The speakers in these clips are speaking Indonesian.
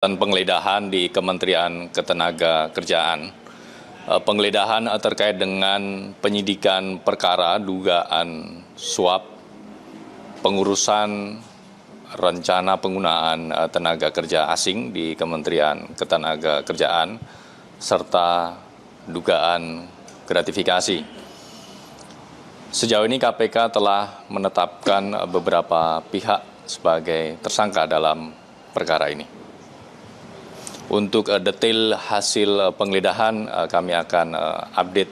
Dan penggeledahan di Kementerian Ketenagakerjaan. Penggeledahan terkait dengan penyidikan perkara dugaan suap pengurusan rencana penggunaan tenaga kerja asing di Kementerian Ketenagakerjaan serta dugaan gratifikasi. Sejauh ini KPK telah menetapkan beberapa pihak sebagai tersangka dalam perkara ini. Untuk detail hasil penggeledahan kami akan update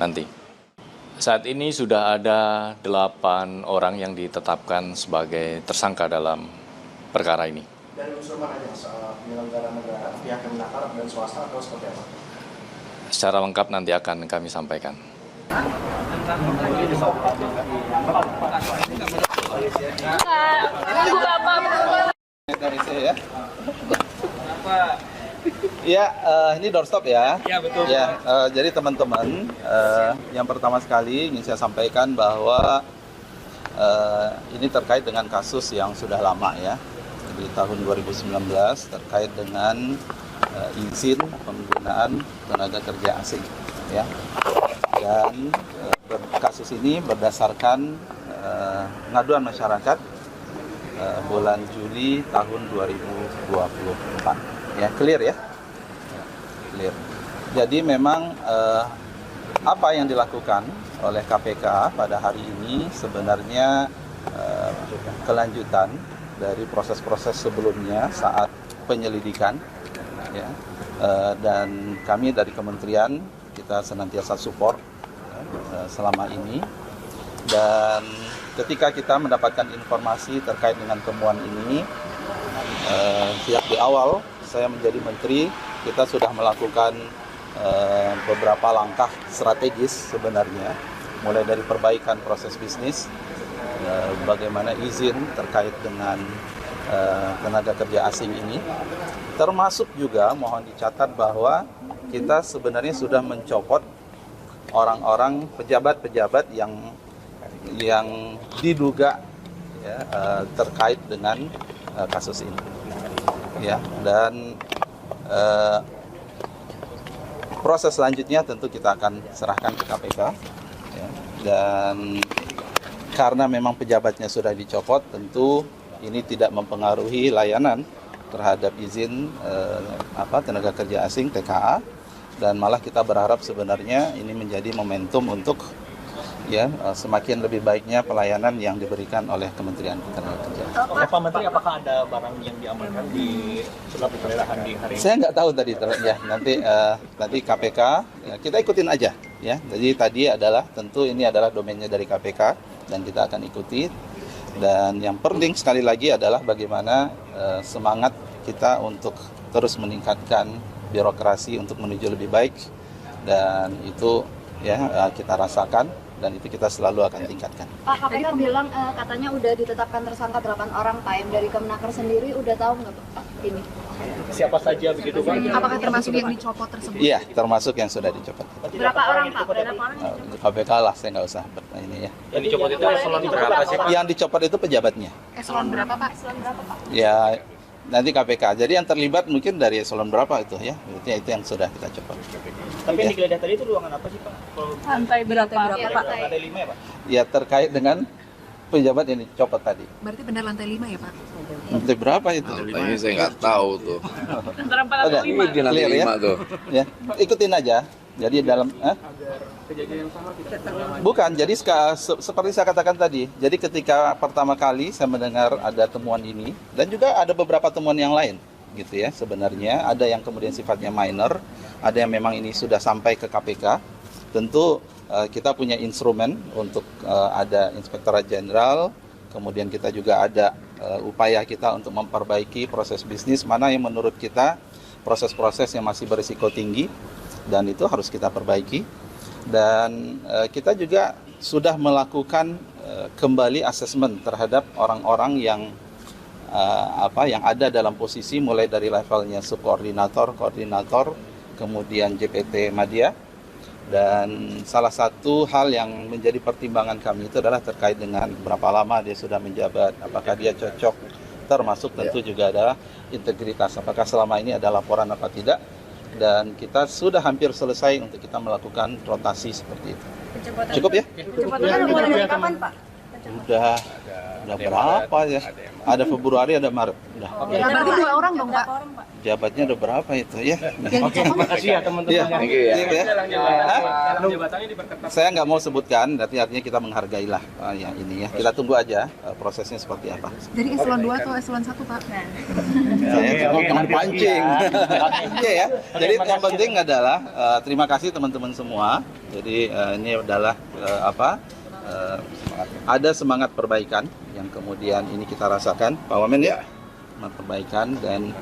nanti. Saat ini sudah ada 8 orang yang ditetapkan sebagai tersangka dalam perkara ini. Dari unsur mana aja, penyelenggara negara, pihak yang menakar dan swasta atau seperti apa? Secara lengkap nanti akan kami sampaikan. Tunggu Bapak. Dari saya ya. Ya, ini doorstop ya. Ya, betul. Ya, jadi teman-teman, yang pertama sekali ingin saya sampaikan bahwa ini terkait dengan kasus yang sudah lama ya. Di tahun 2019 terkait dengan izin penggunaan tenaga kerja asing ya. Dan kasus ini berdasarkan pengaduan masyarakat bulan Juli tahun 2024. Ya, clear ya? Clear. Jadi memang apa yang dilakukan oleh KPK pada hari ini sebenarnya kelanjutan dari proses-proses sebelumnya saat penyelidikan ya. Dan kami dari kementerian kita senantiasa support selama ini, dan ketika kita mendapatkan informasi terkait dengan temuan ini sejak di awal saya menjadi menteri, kita sudah melakukan beberapa langkah strategis sebenarnya, mulai dari perbaikan proses bisnis, bagaimana izin terkait dengan tenaga kerja asing ini, termasuk juga mohon dicatat bahwa kita sebenarnya sudah mencopot orang-orang pejabat-pejabat yang diduga ya, terkait dengan kasus ini. Ya, dan proses selanjutnya tentu kita akan serahkan ke KPK ya. Dan karena memang pejabatnya sudah dicopot, tentu ini tidak mempengaruhi layanan terhadap izin tenaga kerja asing TKA, dan malah kita berharap sebenarnya ini menjadi momentum untuk ya semakin lebih baiknya pelayanan yang diberikan oleh Kementerian Ketenagakerjaan. Pak Menteri, apakah ada barang yang diamankan di surat penggeledahan di hari ini? Saya nggak tahu tadi ya, nanti KPK ya, kita ikutin aja ya. Jadi tadi adalah tentu ini adalah domainnya dari KPK dan kita akan ikuti. Dan yang penting sekali lagi adalah bagaimana semangat kita untuk terus meningkatkan birokrasi untuk menuju lebih baik, dan itu ya kita rasakan dan itu kita selalu akan tingkatkan. Pak, KPK bilang katanya udah ditetapkan tersangka 8 orang, Pak. Yang dari Kemenaker sendiri udah tahu nggak Pak ini? Siapa saja begitu Pak? Apakah termasuk yang dicopot tersebut? Iya, termasuk yang sudah dicopot. Berapa orang Pak? Berapa orang yang dicopot? KPK lah, saya nggak usah ini ya. Yang dicopot itu eselon berapa sih Pak? Yang dicopot itu pejabatnya. Eselon berapa Pak? Eselon berapa Pak? Ya, nanti KPK. Jadi yang terlibat mungkin dari eselon berapa itu ya. Itu yang sudah kita copot. Tapi yang digeledah tadi itu ruangan apa sih Pak? Lantai berapa Pak? Lantai 5 ya Pak? Ya terkait dengan pejabat yang dicopot tadi. Berarti benar lantai 5 ya Pak? Lantai berapa itu? Lantainya saya nggak tahu tuh. Antara 4 Ada. Di lantai Clear ya? 5 tuh. Ya, ikutin aja. Jadi dalam bukan, jadi seperti saya katakan tadi. Jadi ketika pertama kali saya mendengar ada temuan ini, dan juga ada beberapa temuan yang lain gitu ya. Sebenarnya ada yang kemudian sifatnya minor, ada yang memang ini sudah sampai ke KPK. Tentu kita punya instrumen untuk ada Inspektorat Jenderal, kemudian kita juga ada upaya kita untuk memperbaiki proses bisnis mana yang menurut kita proses-proses yang masih berisiko tinggi, dan itu harus kita perbaiki. Dan kita juga sudah melakukan kembali asesmen terhadap orang-orang yang ada dalam posisi mulai dari levelnya subkoordinator, koordinator, kemudian JPT Madya. Dan salah satu hal yang menjadi pertimbangan kami itu adalah terkait dengan berapa lama dia sudah menjabat, apakah dia cocok termasuk tentu juga ada integritas. Apakah selama ini ada laporan apa tidak? Dan kita sudah hampir selesai untuk kita melakukan rotasi seperti itu. Cukup ya? Pencopotan mulai dari kapan, Pak? Udah berapa ya? Ada Februari, ada Maret. Udah. Ya, berarti 2 orang dong, Pak. Jabatnya udah berapa itu ya? Oke, makasih ya teman-teman. Iya. Jabatannya diperketat. Saya nggak mau sebutkan, artinya kita menghargailah yang ini ya. Kita tunggu aja prosesnya seperti apa. Dari eselon 2 atau eselon 1, Pak? Saya jangan pancing. Iya ya. Jadi yang penting adalah terima kasih teman-teman semua. Jadi ini adalah ada semangat perbaikan yang kemudian ini kita rasakan, Pak Wamen ya. Semangat perbaikan dan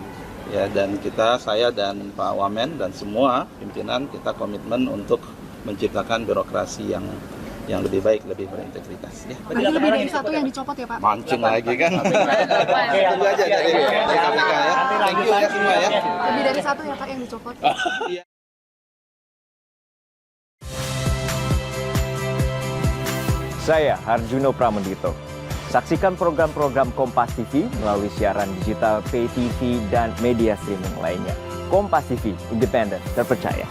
saya dan Pak Wamen dan semua pimpinan kita komitmen untuk menciptakan birokrasi yang lebih baik, lebih berintegritas. Ya. Berarti lebih dari 1 yang dicopot ya, Pak? Mancing lagi kan? Tunggu aja dari KPK ya. Thank you ya semua ya. Lebih dari 1 ya, Pak, yang dicopot? Saya Harjuno Pramendito. Saksikan program-program Kompas TV melalui siaran digital, pay TV, dan media streaming lainnya. Kompas TV, independen, terpercaya.